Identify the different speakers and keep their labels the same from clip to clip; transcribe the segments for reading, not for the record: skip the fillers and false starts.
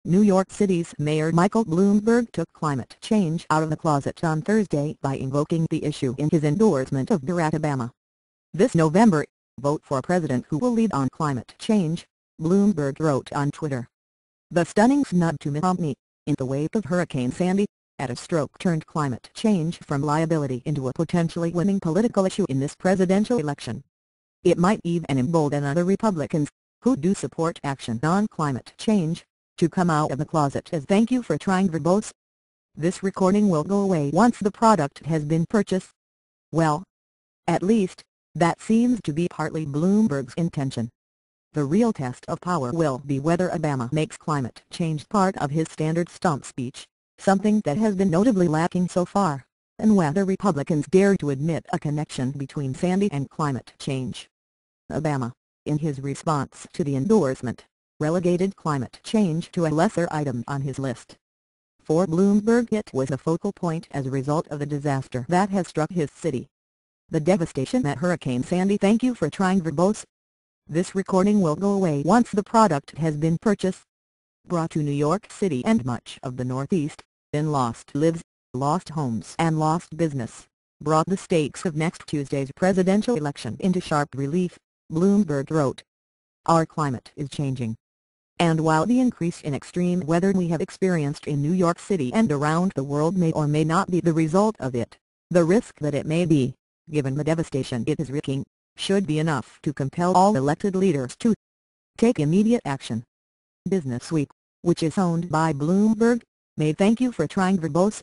Speaker 1: New York City's Mayor Michael Bloomberg took climate change out of the closet on Thursday by invoking the issue in his endorsement of Barack Obama. This November, vote for a president who will lead on climate change, Bloomberg wrote on Twitter. The stunning snub to Mitt Romney, in the wake of Hurricane Sandy, at a stroke turned climate change from liability into a potentially winning political issue in this presidential election. It might even embolden other Republicans, who do support action on climate change, to come out of the closet as thank you for trying verbose. This recording will go away once the product has been purchased. Well, at least, that seems to be partly Bloomberg's intention. The real test of power will be whether Obama makes climate change part of his standard stump speech, something that has been notably lacking so far, and whether Republicans dare to admit a connection between Sandy and climate change. Obama, in his response to the endorsement, relegated climate change to a lesser item on his list. For Bloomberg, it was a focal point as a result of the disaster that has struck his city. The devastation at Hurricane Sandy. Thank you for trying verbose. This recording will go away once the product has been purchased. Brought to New York City and much of the Northeast, in lost lives, lost homes and lost business, brought the stakes of next Tuesday's presidential election into sharp relief, Bloomberg wrote. Our climate is changing. And while the increase in extreme weather we have experienced in New York City and around the world may or may not be the result of it, the risk that it may be, given the devastation it is wreaking, should be enough to compel all elected leaders to take immediate action. Businessweek, which is owned by Bloomberg, may thank you for trying verbose.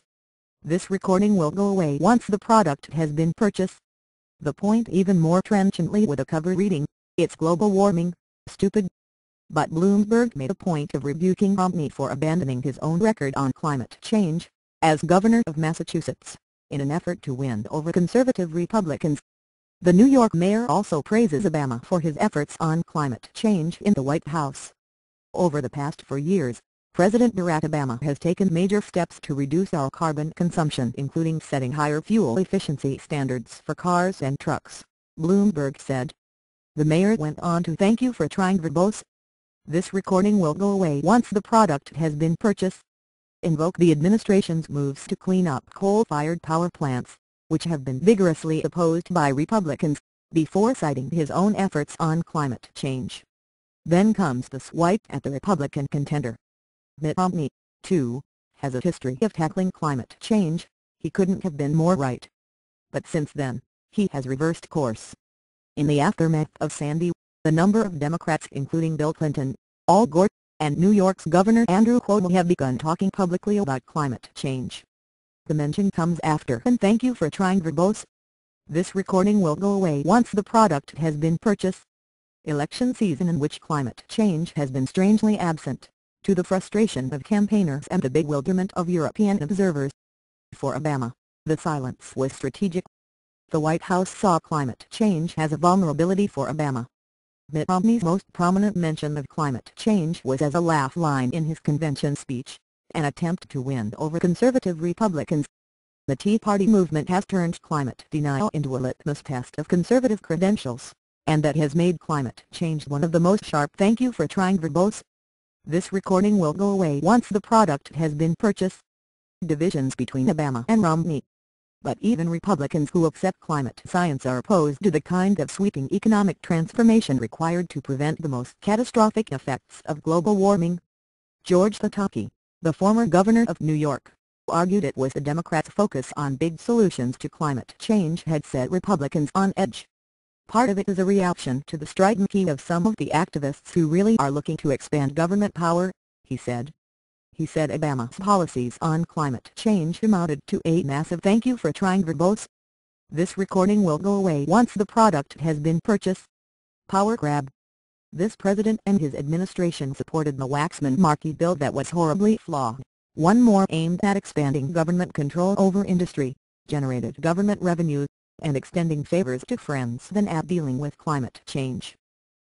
Speaker 1: This recording will go away once the product has been purchased. The point even more trenchantly with a cover reading, it's global warming, stupid. But Bloomberg made a point of rebuking Romney for abandoning his own record on climate change, as governor of Massachusetts, in an effort to win over conservative Republicans. The New York mayor also praises Obama for his efforts on climate change in the White House. Over the past 4 years, President Barack Obama has taken major steps to reduce our carbon consumption, including setting higher fuel efficiency standards for cars and trucks, Bloomberg said. The mayor went on to thank you for trying verbose. This recording will go away once the product has been purchased. Invoke the administration's moves to clean up coal-fired power plants, which have been vigorously opposed by Republicans, before citing his own efforts on climate change. Then comes the swipe at the Republican contender. Mitt Romney, too, has a history of tackling climate change. He couldn't have been more right. But since then, he has reversed course. In the aftermath of Sandy, the number of Democrats including Bill Clinton, Al Gore, and New York's Governor Andrew Cuomo have begun talking publicly about climate change. The mention comes after and thank you for trying verbose. This recording will go away once the product has been purchased. Election season in which climate change has been strangely absent, to the frustration of campaigners and the bewilderment of European observers. For Obama, the silence was strategic. The White House saw climate change as a vulnerability for Obama. Mitt Romney's most prominent mention of climate change was as a laugh line in his convention speech, an attempt to win over conservative Republicans. The Tea Party movement has turned climate denial into a litmus test of conservative credentials, and that has made climate change one of the most sharp thank you for trying verbose. This recording will go away once the product has been purchased. Divisions between Obama and Romney. But even Republicans who accept climate science are opposed to the kind of sweeping economic transformation required to prevent the most catastrophic effects of global warming. George Pataki, the former governor of New York, argued it was the Democrats' focus on big solutions to climate change had set Republicans on edge. Part of it is a reaction to the strident key of some of the activists who really are looking to expand government power, he said. He said Obama's policies on climate change amounted to a massive thank you for trying verbose. This recording will go away once the product has been purchased. Power grab. This president and his administration supported the Waxman-Markey bill that was horribly flawed, one more aimed at expanding government control over industry, generated government revenue, and extending favors to friends than at dealing with climate change.